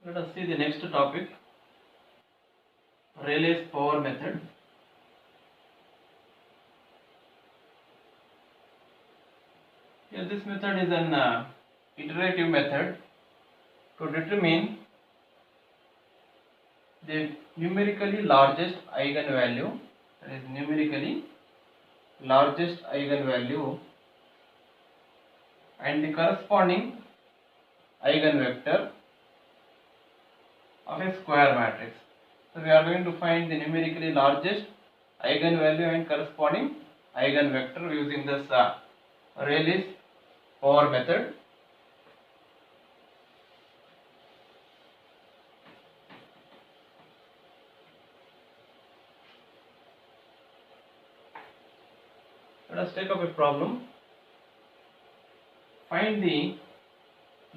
Let us see the next topic, Rayleigh's power method. Here this method is an iterative method to determine the numerically largest eigenvalue, that is numerically largest eigenvalue, and the corresponding eigenvector of a square matrix. So we are going to find the numerically largest eigenvalue and corresponding eigenvector using this Rayleigh's power method. Let us take up a problem. Find the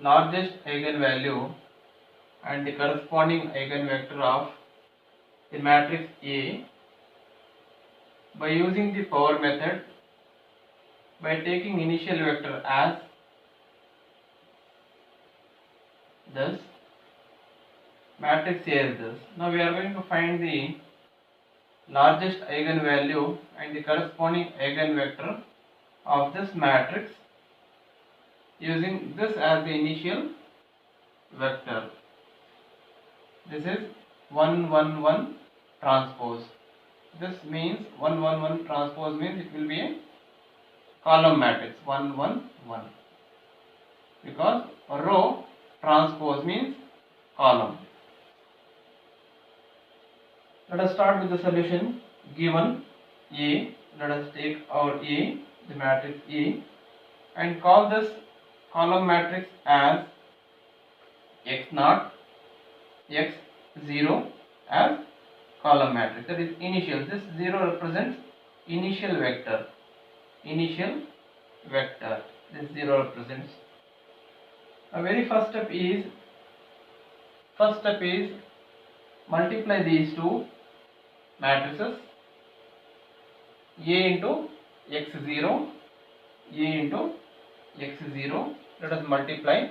largest eigenvalue and the corresponding eigenvector of the matrix A by using the power method by taking initial vector as this, matrix A is this. Now we are going to find the largest eigenvalue and the corresponding eigenvector of this matrix using this as the initial vector. This is 1 1 1 transpose. This means 1 1 1 transpose means it will be a column matrix 1 1 1, because row transpose means column. Let us start with the solution. Given A, let us take our A, the matrix A, and call this column matrix as x0, x0 as column matrix, that is initial. This 0 represents initial vector. Initial vector. This 0 represents. Our very first step is multiply these two matrices, A into x0, A into x0. Let us multiply.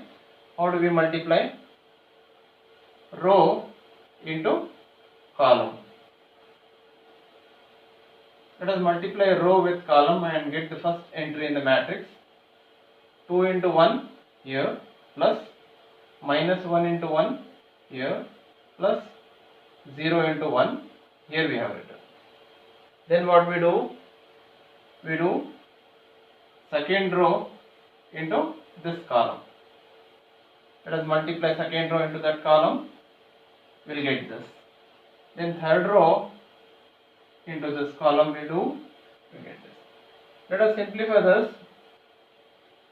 How do we multiply? Row into column. Let us multiply row with column and get the first entry in the matrix. 2 into 1 here, plus minus 1 into 1 here, plus 0 into 1 here we have written. Then what we do? We do second row into this column. Let us multiply second row into that column. We will get this. Then third row into this column we do, we get this. Let us simplify this.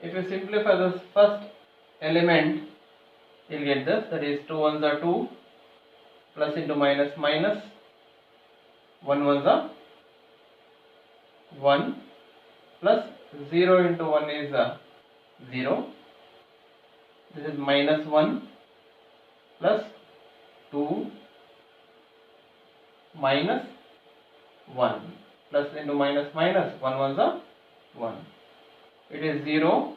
If you simplify this first element, you will get this, that is 2 ones are 2, plus into minus minus, 1 ones are 1, plus 0 into 1 is 0. This is minus 1 plus 2 minus 1, plus into minus minus, 1 ones are 1. It is 0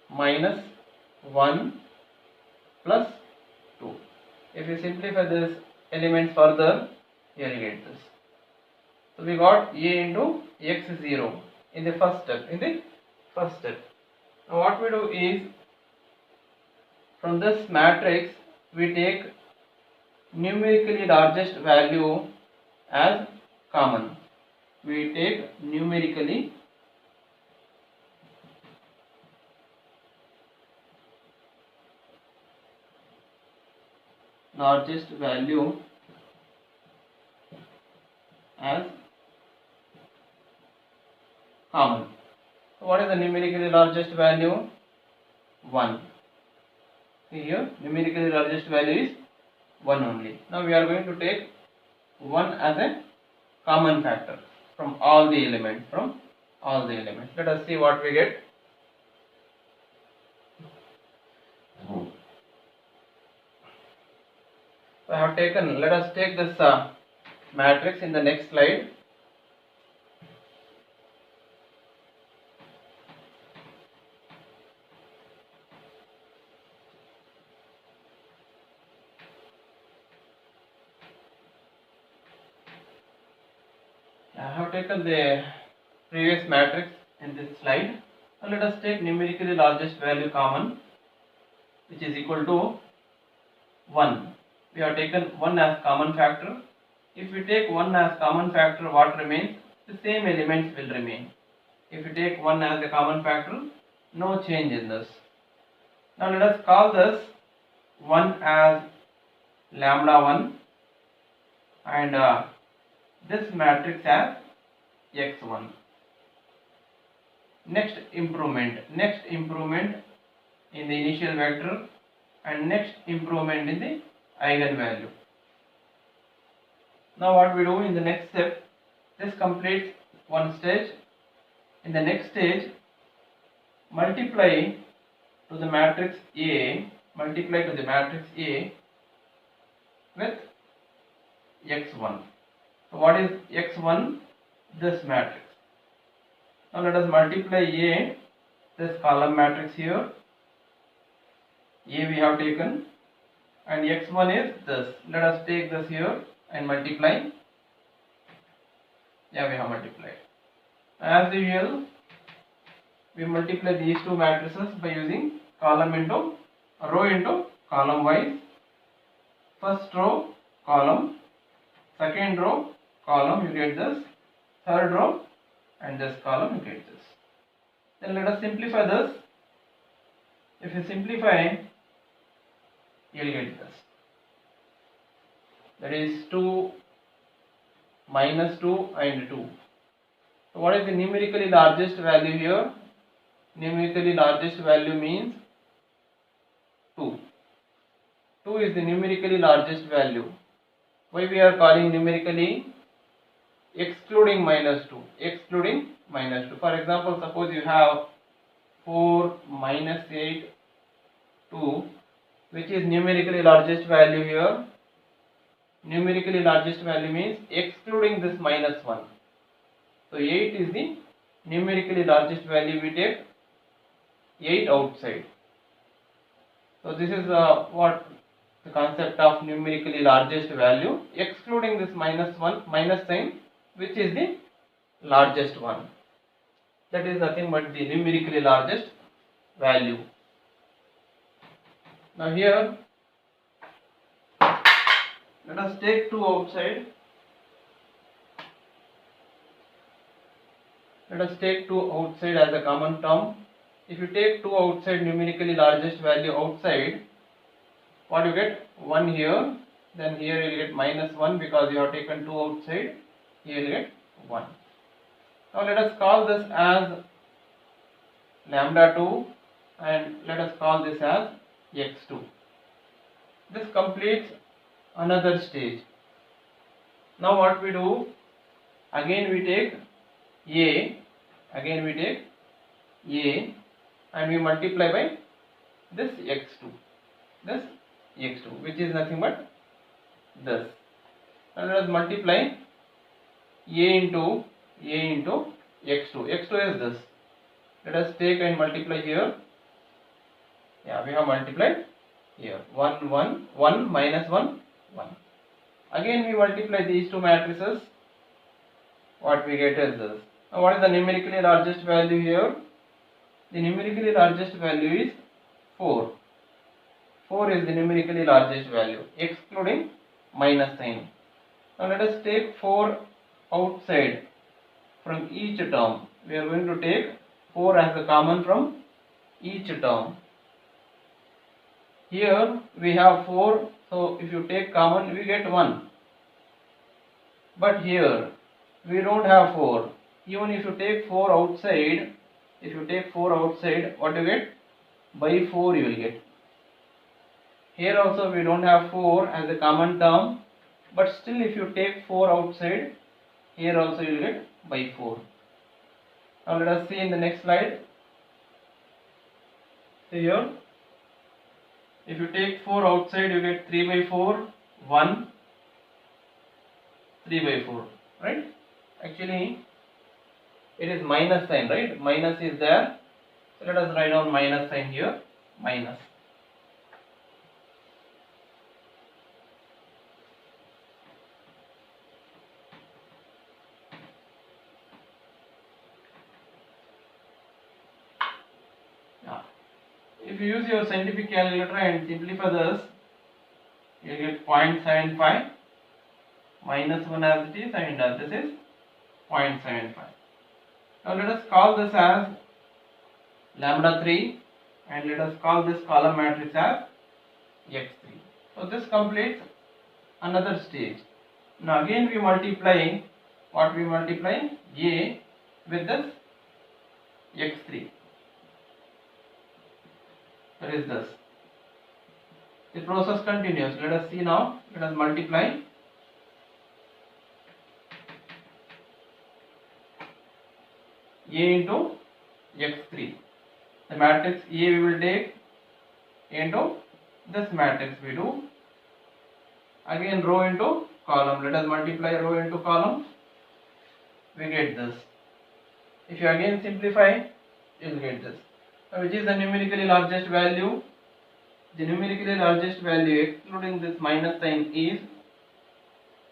minus 1 plus 2. If you simplify this elements further, here you get this. So we got A into x0 in the first step. Now what we do is, from this matrix we take numerically largest value as common. We take numerically largest value as common. So what is the numerically largest value? 1. Here numerically largest value is 1 only. Now we are going to take 1 as a common factor from all the elements. Let us see what we get. So I have taken, let us take this matrix in the next slide. have taken the previous matrix in this slide. Now let us take numerically largest value common, which is equal to 1. We have taken 1 as common factor. If we take 1 as common factor, what remains? The same elements will remain. If you take 1 as a common factor, no change in this. Now let us call this 1 as lambda 1 and this matrix as x1. Next improvement in the initial vector and next improvement in the eigenvalue. Now what we do in the next step, this completes one stage. In the next stage, multiply to the matrix A with x1. So what is x1? This matrix. Now let us multiply A, this column matrix here. A we have taken and x1 is this. Let us take this here and multiply. Yeah, we have multiplied. As usual, we multiply these two matrices by using column into row into column wise. First row column, second row column, you get this, third row and this column, you get this. Then let us simplify this. If you simplify, you will get this. That is 2 minus 2 and 2. So what is the numerically largest value here? Numerically largest value means 2. 2 is the numerically largest value. Why we are calling numerically? Excluding minus 2. Excluding minus 2. For example, suppose you have 4 minus 8, 2. Which is numerically largest value here? Numerically largest value means excluding this minus 1. So 8 is the numerically largest value. We take 8 outside. So this is what the concept of numerically largest value, excluding this minus sign, which is the largest one. That is nothing but the numerically largest value. Now here, let us take 2 outside. Let us take 2 outside as a common term. If you take 2 outside, numerically largest value outside, what you get? 1 here, then here you will get minus 1 because you have taken 2 outside, here you will get 1. Now let us call this as lambda 2 and let us call this as x2. This completes another stage. Now what we do? Again we take A and we multiply by this x2, which is nothing but this. Now let us multiply A into x2. X2 is this. Let us take and multiply here. Yeah, we have multiplied here. 1 minus 1 1. Again we multiply these two matrices. What we get is this. Now what is the numerically largest value here? The numerically largest value is 4. 4 is the numerically largest value, excluding minus sign. Now let us take 4 outside from each term. We are going to take 4 as a common from each term. Here we have 4, so if you take common, we get 1. But here we don't have 4. Even if you take 4 outside, what you get? By 4 you will get. Here also we don't have 4 as a common term, but still if you take 4 outside, here also you will get by 4. Now let us see in the next slide. See here, if you take 4 outside, you get 3 by 4, 1, 3 by 4, right? Actually, it is minus sign, right? Minus is there. So let us write down minus sign here, minus. if you use your scientific calculator and simplify this, you get 0.75 minus 1 as it is, and this is 0.75. Now let us call this as lambda 3, and let us call this column matrix as x3. So this completes another stage. Now again we multiply, what we multiply? A with this x3. That is this. The process continues. Let us see now. Let us multiply. A into x3. The matrix A we will take into this matrix we do. Again row into column. Let us multiply row into column. We get this. If you again simplify, you will get this. Now, which is the numerically largest value? The numerically largest value excluding this minus sign is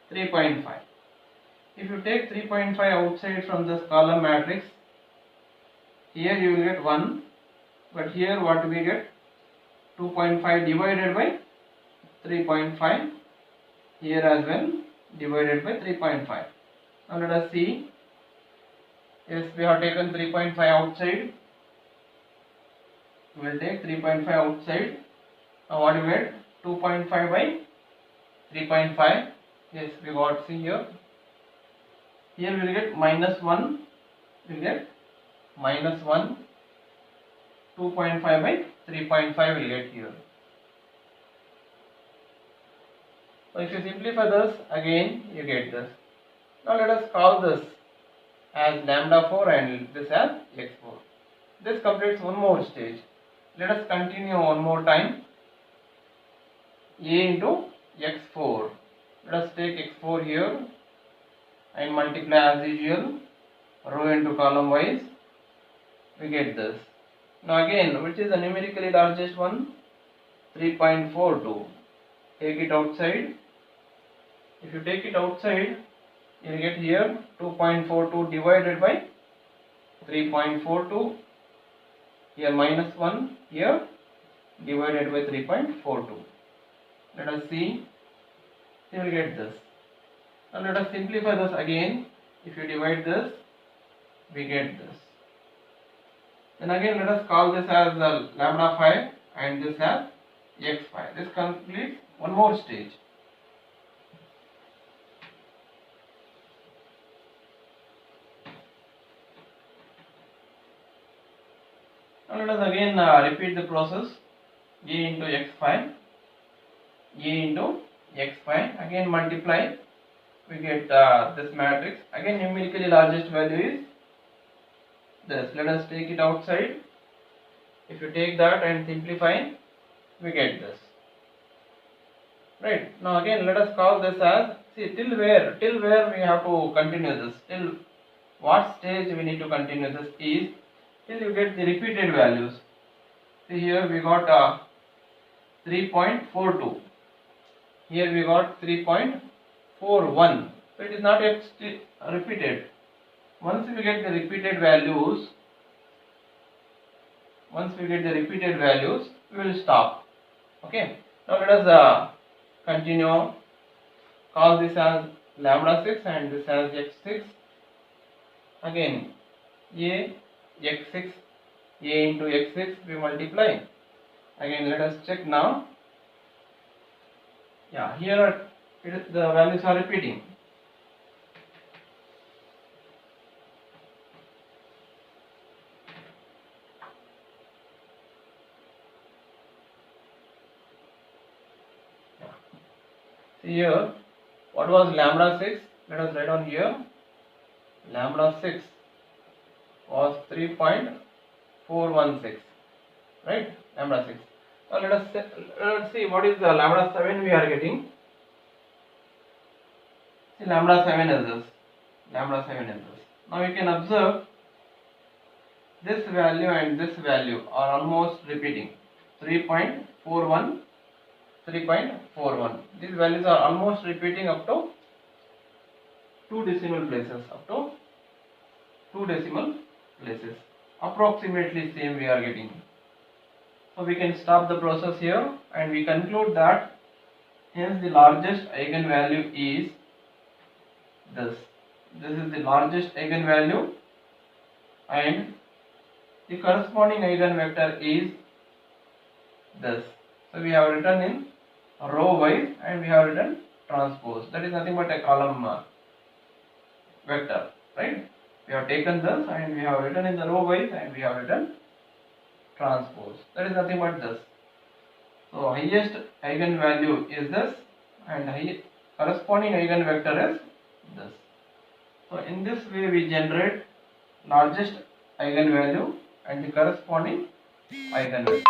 3.5. If you take 3.5 outside from this column matrix, here you will get 1, but here what we get? 2.5 divided by 3.5, here as well divided by 3.5. Now let us see. Yes, we have taken 3.5 outside. We will take 3.5 outside. Now what we get? 2.5 by 3.5. Yes, we got, see here. Here we will get minus 1. We will get minus 1. 2.5 by 3.5 will get here. So if you simplify this, again you get this. Now let us call this as lambda 4 and this as x4. This completes one more stage. Let us continue one more time. A into x4. Let us take x4 here and multiply as usual, row into column wise. We get this. Now again, which is the numerically largest one? 3.42. Take it outside. If you take it outside, you will get here 2.42 divided by 3.42. Here minus 1, here divided by 3.42. Let us see. You will get this. Now let us simplify this again. If you divide this, we get this. Then again let us call this as lambda 5 and this as x5. This completes one more stage. Now let us again repeat the process. A into x5, A into x5, again multiply, we get this matrix. Again numerically largest value is this. Let us take it outside. If you take that and simplify, we get this. Right. Now again let us call this as, see till where we have to continue this, till what stage we need to continue this is till you get the repeated values. See here we got 3.42, here we got 3.41, so it is not yet repeated. Once we get the repeated values, we will stop. Okay. Now let us continue. Call this as lambda 6 and this as x6. Again A x6, A into x6 we multiply. Again let us check now. Yeah, here the values are repeating. See here, what was lambda 6? Let us write on here. Lambda 6 was 3.416, right? Lambda 6. Now let us see what is the lambda 7 we are getting. See, lambda 7 is this. Lambda 7 is this. Now you can observe this value and this value are almost repeating. 3.41, 3.41. These values are almost repeating up to 2 decimal places. Approximately same we are getting. So we can stop the process here and we conclude that hence the largest eigenvalue is this. This is the largest eigenvalue and the corresponding eigenvector is this. So we have written in row wise and we have written transpose. That is nothing but a column vector, right? We have taken this and we have written in the row wise and we have written transpose. That is nothing but this. So highest eigenvalue is this and corresponding eigenvector is this. So in this way we generate largest eigenvalue and the corresponding eigenvector.